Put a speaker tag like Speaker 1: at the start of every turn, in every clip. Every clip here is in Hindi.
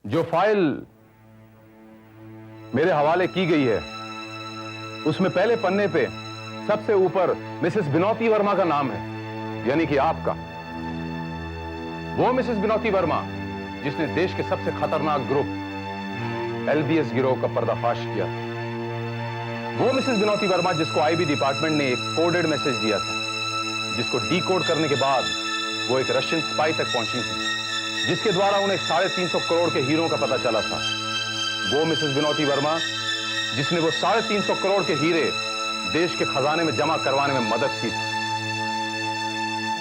Speaker 1: जो फाइल मेरे हवाले की गई है उसमें पहले पन्ने पे सबसे ऊपर मिसेस बिनोती वर्मा का नाम है, यानी कि आपका। वो मिसेस बिनोती वर्मा जिसने देश के सबसे खतरनाक ग्रुप एलबीएस गिरोह का पर्दाफाश किया। वो मिसेस बिनोती वर्मा जिसको आईबी डिपार्टमेंट ने एक कोडेड मैसेज दिया था, जिसको डीकोड करने के बाद वो एक रशियन स्पाई तक पहुंची थी, जिसके द्वारा उन्हें 350 करोड़ के हीरों का पता चला था। वो मिसेस बिनोती वर्मा जिसने वो 350 करोड़ के हीरे देश के खजाने में जमा करवाने में मदद की थी।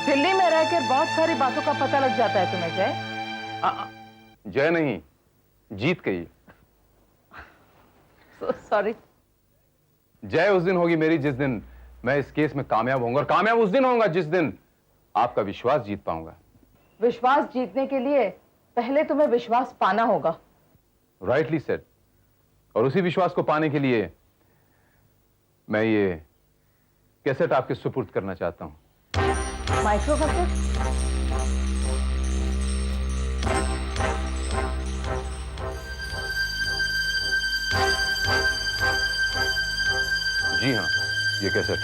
Speaker 2: दिल्ली में रहकर बहुत सारी बातों का पता लग जाता है तुम्हें जय।
Speaker 1: जय नहीं, जीत गई।
Speaker 2: सॉरी।
Speaker 1: जय उस दिन होगी मेरी जिस दिन मैं इस केस में कामयाब होऊंगा, और कामयाब उस दिन होऊंगा जिस दिन आपका विश्वास जीत पाऊंगा।
Speaker 2: विश्वास जीतने के लिए पहले तुम्हें विश्वास पाना होगा।
Speaker 1: Rightly said. और उसी विश्वास को पाने के लिए मैं ये कैसेट आपके सुपुर्द करना चाहता हूं।
Speaker 2: Micro cassette?
Speaker 1: जी हां, ये कैसेट,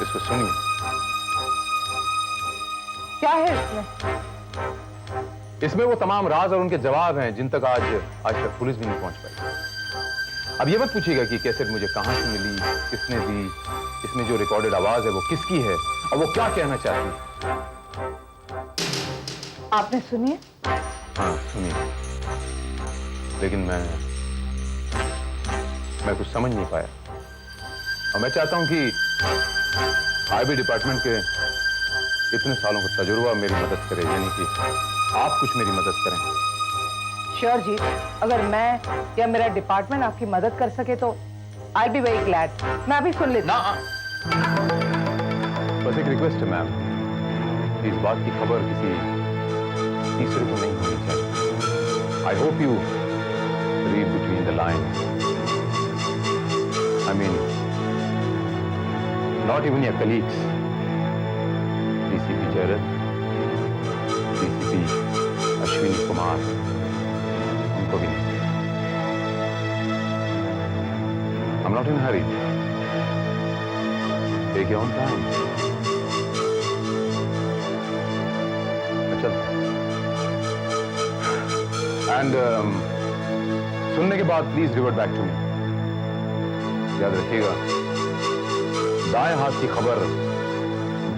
Speaker 1: इसको सुनिए।
Speaker 2: क्या है इसमें?
Speaker 1: इसमें वो तमाम राज और उनके जवाब हैं जिन तक आज तक पुलिस भी नहीं पहुंच पाई। अब ये मत पूछिएगा कि कैसेट मुझे कहां से मिली, किसने दी, इसमें जो रिकॉर्डेड आवाज है वो किसकी है और वो क्या कहना चाहती है।
Speaker 2: आपने सुनी है?
Speaker 1: हाँ सुनिए, लेकिन मैं कुछ समझ नहीं पाया, और मैं चाहता हूं कि आईबी डिपार्टमेंट के इतने सालों का तजुर्बा मेरी मदद करे, यानी कि आप कुछ मेरी मदद करें।
Speaker 2: श्योर जी, अगर मैं या मेरा डिपार्टमेंट आपकी मदद कर सके तो आई बी वेरी ग्लैड। मैं अभी सुन लेती हूँ।
Speaker 1: बस एक रिक्वेस्ट है मैम, इस बात की खबर किसी तीसरे को नहीं होनी चाहिए। I hope you read between the lines. I mean not even your colleagues, DCP Jayrath, DCP Ashwini Kumar, उनको भी नहीं। I'm not in a hurry. Take your own time. अच्छा। And सुनने के बाद please revert back to me. याद रखिएगा, दाएं हाथ की खबर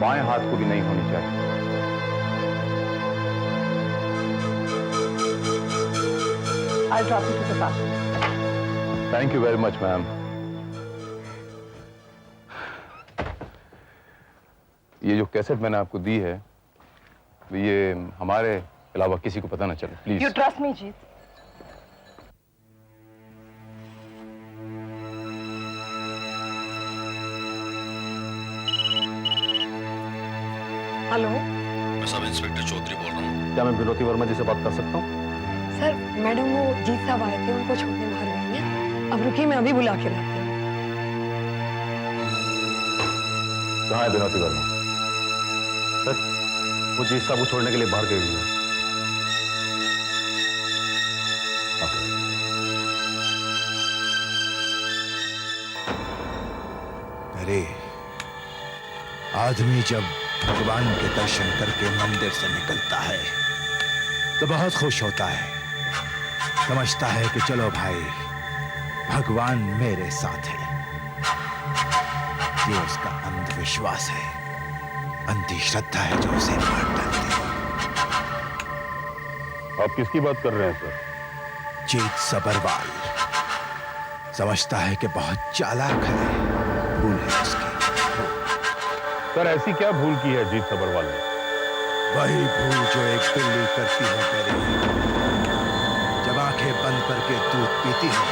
Speaker 1: बाएं हाथ को भी नहीं होनी चाहिए।
Speaker 2: I'll drop you to the car.
Speaker 1: Thank you very much, ma'am. ये जो कैसेट मैंने आपको दी है, ये हमारे अलावा किसी को पता ना चले, please.
Speaker 2: You trust me, Jeet?
Speaker 3: Hello,
Speaker 4: मैं सब इंस्पेक्टर चौधरी बोल रहा हूँ।
Speaker 1: क्या मैं बिनोती वर्मा जी से बात कर सकता हूँ?
Speaker 3: सर मैडम वो जीत साहब आए थे, उनको छोड़ने बाहर गई हैं। अब रुकिए, मैं अभी बुला के लाती हूँ।
Speaker 1: कहाँ है बिनोती वर्मा? सर, वो जीत साहब को छोड़ने के लिए बाहर गई हुई है।
Speaker 5: अरे, आदमी जब भगवान के दर्शन करके मंदिर से निकलता है तो बहुत खुश होता है, समझता है कि चलो भाई भगवान मेरे साथ है। ये उसका अंधविश्वास है, अंधी श्रद्धा है जो उसे मार डालती है।
Speaker 1: आप किसकी बात कर रहे हैं सर?
Speaker 5: जीत सबरवाल समझता है कि बहुत चालाक है, भूल है उसकी।
Speaker 1: सर ऐसी क्या भूल की है जीत सबरवाल ने?
Speaker 5: वही भूल जो एक बिल्ली करती है मेरी। जब आंखें बंद करके दूध पीती है,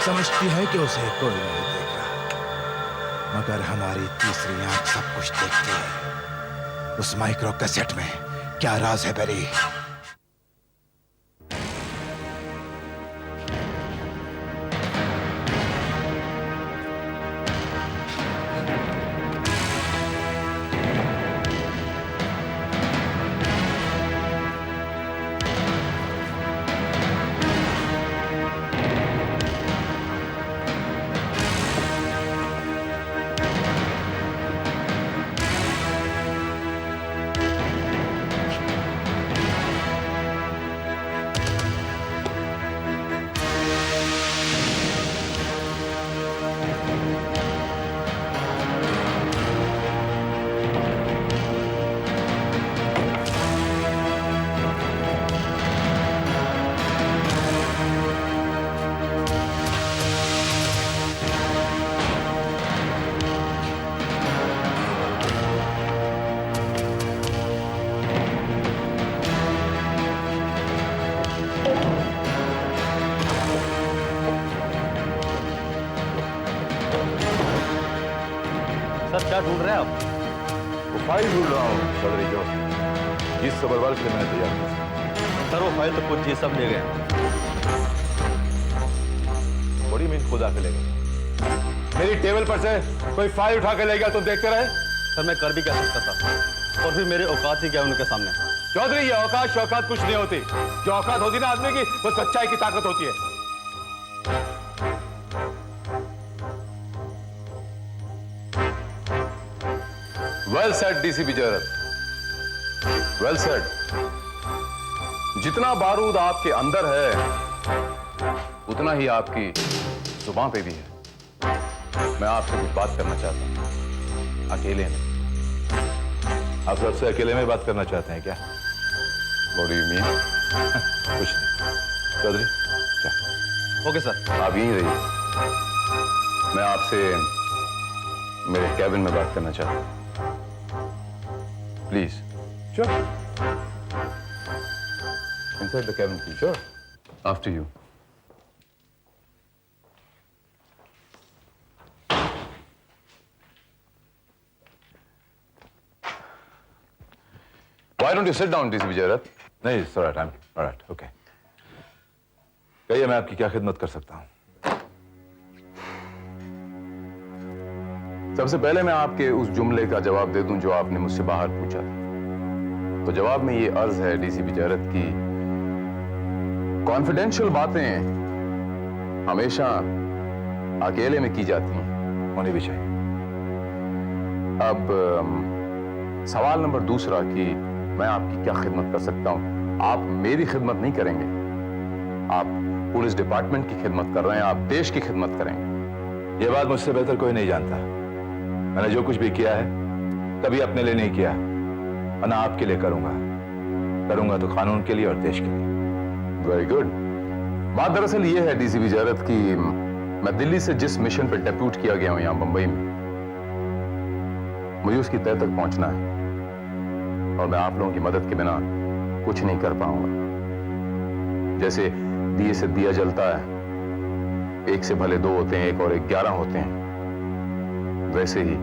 Speaker 5: समझती है कि उसे कोई नहीं देख रहा, मगर हमारी तीसरी आंख सब कुछ देखती है। उस माइक्रो कैसेट में क्या राज है बेरी?
Speaker 4: क्या ढूंढ रहे हैं आप?
Speaker 1: वो फाइल ढूंढ रहा हूँ चौधरी जो जिस सबरवाल के लिए मैंने तैयार की।
Speaker 4: सर वो फाइल तो कुछ ये सब ले गए।
Speaker 1: बड़ी मीन खुदा के ले गए। मेरी टेबल पर से कोई फाइल उठा के ले गया तो देखते रहे।
Speaker 4: सर मैं कर भी क्या सकता था, और फिर मेरे औकात ही क्या उनके सामने।
Speaker 1: चौधरी ये औकात शौकात कुछ नहीं होती। जो औकात होती ना आदमी की, वो सच्चाई की ताकत होती है। Well said DCP Jarad, well said. जितना बारूद आपके अंदर है उतना ही आपकी जुबान पे भी है। मैं आपसे कुछ बात करना चाहता हूं, अकेले में। आप सबसे अकेले में बात करना चाहते हैं क्या? What do you mean? कुछ नहीं। चौधरी क्या?
Speaker 4: Okay sir.
Speaker 1: आप यहीं रहिए, मैं आपसे मेरे कैबिन में बात करना चाहता हूं। Please. Sure. Inside the cabin, please. Sure. After you. Why don't you sit down, DCP Jayrath? नहीं, it's all right. I'm all right. Okay. कहिए मैं आपकी क्या खिदमत कर सकता हूं? सबसे पहले मैं आपके उस जुमले का जवाब दे दूं जो आपने मुझसे बाहर पूछा था। तो जवाब में ये अर्ज है डीसीपी जयरथ की कॉन्फिडेंशियल बातें हमेशा अकेले में की जाती हैं, होनी भी चाहिए। अब सवाल नंबर दूसरा कि मैं आपकी क्या खिदमत कर सकता हूं। आप मेरी खिदमत नहीं करेंगे, आप पुलिस डिपार्टमेंट की खिदमत कर रहे हैं, आप देश की खिदमत करेंगे। यह बात मुझसे बेहतर कोई नहीं जानता। मैंने जो कुछ भी किया है कभी अपने लिए नहीं किया, वरना आपके लिए करूंगा तो कानून के लिए और देश के लिए। Very good. बात दरअसल ये है डीसीपी जयरथ की मैं दिल्ली से जिस मिशन पर डेप्यूट किया गया हूं यहां मुंबई में, मुझे उसकी तह तक पहुंचना है और मैं आप लोगों की मदद के बिना कुछ नहीं कर पाऊंगा। जैसे दिए से दिया जलता है, एक से भले दो होते हैं, एक और एक 11 होते हैं, वैसे ही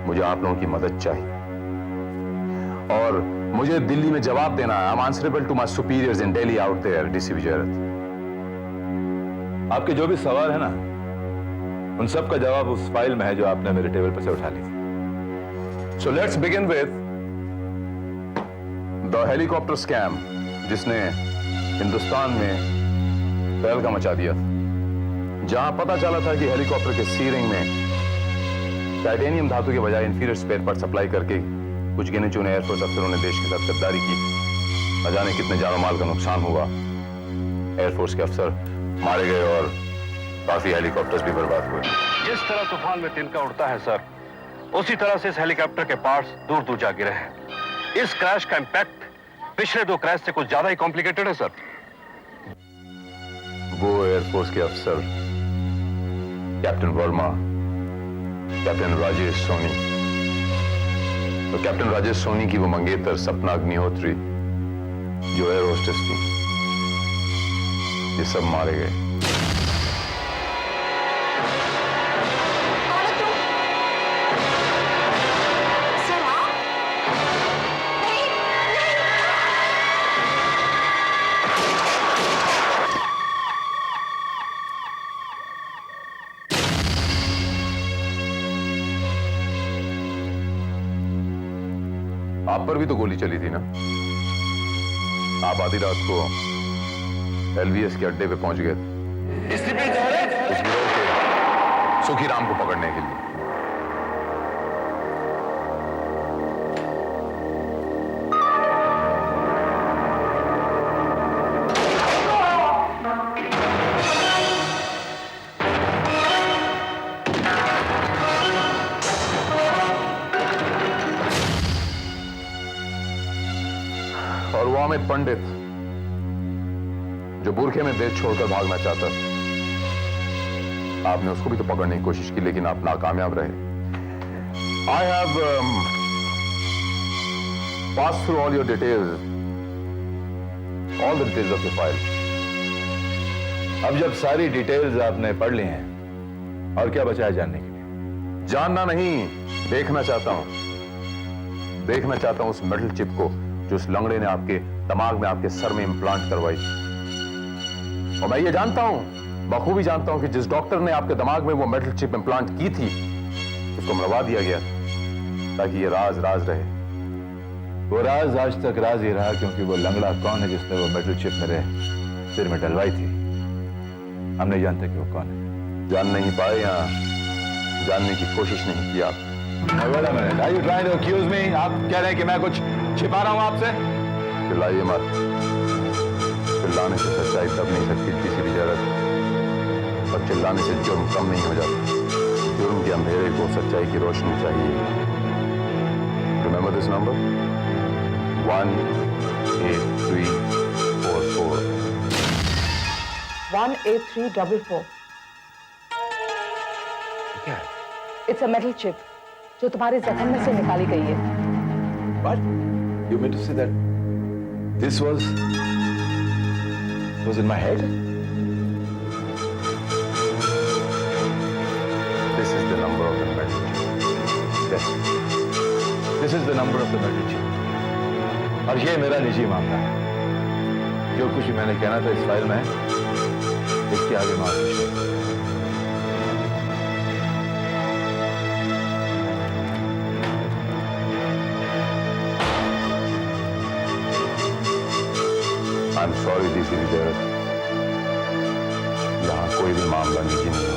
Speaker 1: मुझे आप लोगों की मदद चाहिए और मुझे दिल्ली में जवाब देना है। I'm answerable to my superiors in Delhi out there, DCP Jayrath. आपके जो भी सवाल है ना, उन सब का जवाब उस फाइल में है जो आपने मेरे टेबल पर से उठा ली थी। So let's begin with the helicopter scam, जिसने हिंदुस्तान में तहलका मचा दिया था। जहां पता चला था कि हेलीकॉप्टर के सीरिंग में टाइटेनियम धातु के बजाय इंफीरियर स्पेयर पार्ट सप्लाई करके कुछ गिने चुने एयरफोर्स अफसरों ने देश के साथ गद्दारी की। न जाने कितने जानो माल का नुकसान हुआ, एयरफोर्स के अफसर मारे गए और काफी हेलीकॉप्टर्स भी बर्बाद हुए।
Speaker 6: जिस तरह तूफान में तिनका उड़ता है सर, उसी तरह से इस हेलीकॉप्टर के पार्ट्स दूर दूर जा गिरे हैं। इस क्रैश का इंपैक्ट पिछले 2 क्रैश से कुछ ज्यादा ही कॉम्प्लिकेटेड है सर।
Speaker 1: वो एयरफोर्स के अफसर कैप्टन वर्मा, कैप्टन राजेश सोनी, तो कैप्टन राजेश सोनी की वो मंगेतर सपना अग्निहोत्री जो एयर होस्टेस थी, ये सब मारे गए। आप पर भी तो गोली चली थी ना। आप आधी रात को एलवीएस के अड्डे पे पहुंच गए थे उस गिरोह के सुखीराम को पकड़ने के लिए। और वो अमित पंडित जो बुरखे में देश छोड़कर भागना चाहता था, आपने उसको भी तो पकड़ने की कोशिश की लेकिन आप नाकामयाब रहे। I have pass through all your details, all the details of your file. अब जब सारी डिटेल्स आपने पढ़ ली हैं, और क्या बचा है जानने के लिए? जानना नहीं, देखना चाहता हूं। देखना चाहता हूं उस मेटल चिप को जो उस लंगड़े ने आपके दिमाग में, आपके सर में इंप्लांट करवाई। और मैं ये जानता हूं, बखूबी जानता हूं कि जिस डॉक्टर ने आपके दिमाग में वो मेटल चिप इंप्लांट की थी, उसको मरवा दिया गया ताकि ये राज राज रहे।
Speaker 7: वो राज आज तक राज ही रहा, क्योंकि वो लंगड़ा कौन है जिसने वो मेटल चिप मेरे सिर में डलवाई थी, हम नहीं जानते कि वो कौन है।
Speaker 1: जान नहीं पाए या जानने की कोशिश नहीं की आप?
Speaker 7: Wait a minute. Are you trying to accuse me? आप कह रहे हैं कि मैं कुछ छिपा रहा हूं आपसे?
Speaker 1: चिल्लाइए मत। चिल्लाने से सच्चाई दब नहीं सकती किसी भी जरूरत, और चिल्लाने से जुर्म कम नहीं हो जाता। जुर्म के अंधेरे को सच्चाई की रोशनी चाहिए। Remember this number 18344।
Speaker 2: 18344।
Speaker 7: क्या है?
Speaker 2: इट्स अ मेटल चिप जो तुम्हारे जख्म में से निकाली गई है।
Speaker 7: What? You mean to say that this was in my head?
Speaker 1: This is the number of the metal chip.
Speaker 7: Yes. This is the number of the metal chip. और ये मेरा निजी मामला है। जो कुछ भी मैंने कहना था इस फाइल में है, इसके आगे मैं और कुछ नहीं।
Speaker 1: I'm sorry डीसी विजय, यहाँ कोई भी मामला निजी नहीं हो।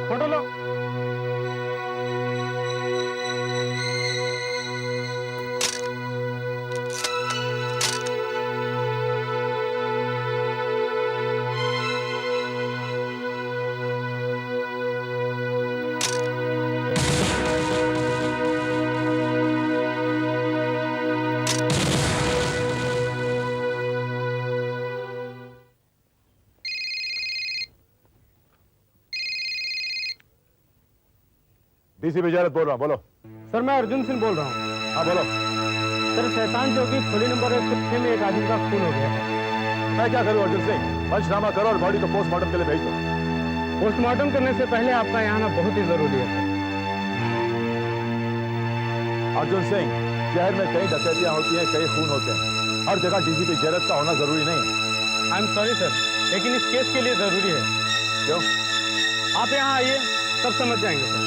Speaker 4: फोटो लो।
Speaker 7: डीसी विजयरथ बोल रहा हूँ, बोलो।
Speaker 4: सर मैं अर्जुन सिंह बोल रहा हूँ।
Speaker 7: हाँ बोलो।
Speaker 4: सर शैतान चौकी खोली नंबर 1 में एक आदमी का खून हो गया है।
Speaker 7: मैं क्या करूँ अर्जुन सिंह? पंचनामा करो और बॉडी को पोस्टमार्टम के लिए भेज दो।
Speaker 4: पोस्टमार्टम करने से पहले आपका यहाँ आना बहुत ही जरूरी है।
Speaker 7: अर्जुन सिंह, शहर में कई डकैतियां होती हैं, कई खून होते हैं, हर जगह डीसीपी जयरथ का होना जरूरी नहीं है।
Speaker 4: आई एम सॉरी सर, लेकिन इस केस के लिए जरूरी है।
Speaker 7: क्यों?
Speaker 4: आप यहाँ आइए, सब समझ जाएंगे सर।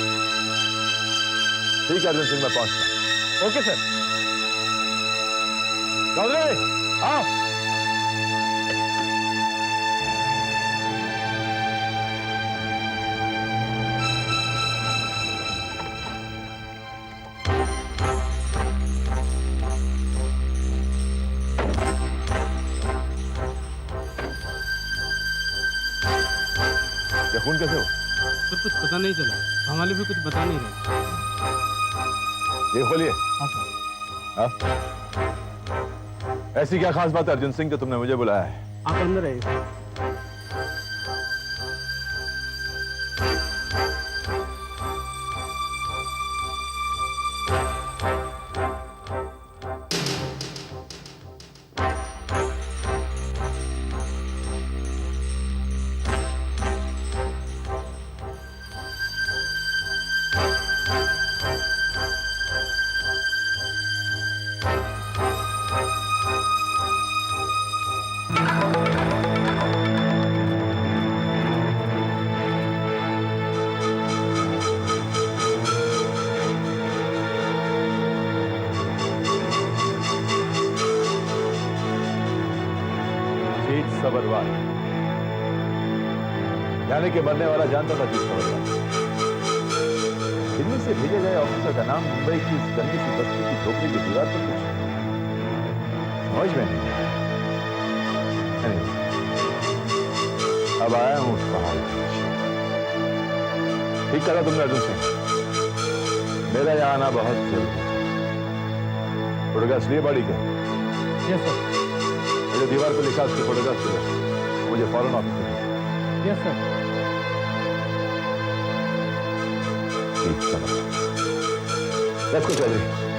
Speaker 7: ठीक है अर्जुन सिंह, मैं पहुंचता हूं।
Speaker 4: Okay sir.
Speaker 7: चौधरी आओ। ये खून कैसे हो?
Speaker 4: सर कुछ पता नहीं चला, हमारे भी कुछ बता नहीं रहे।
Speaker 7: ये खोलिए।
Speaker 4: हाँ सर।
Speaker 7: हाँ? ऐसी क्या खास बात है अर्जुन सिंह जो तुमने मुझे बुलाया है?
Speaker 4: आप अंदर आइए।
Speaker 7: सबरवाल, यानी कि मरने वाला जानता था जीत सबरवाल। दिल्ली से भेजे गए ऑफिसर का नाम मुंबई की इस गंदी सी बस्ती की झोपड़ी की दीवार पर कुछ समझ में नहीं आया। अब आया हूं उस पहाड़ के पीछे। ठीक कहा तुमने अर्जुन सिंह, मेरा यहाँ आना बहुत जरूरी है। फोटोग्राफ्स लिए बॉडी के?
Speaker 4: Yes sir.
Speaker 7: जो दीवार पे लिखा उसकी फोटोग्राफ ले मुझे फॉरन ऑफिस में।
Speaker 4: Yes sir.
Speaker 7: ठीक, चलो। Let's go Chaudhary.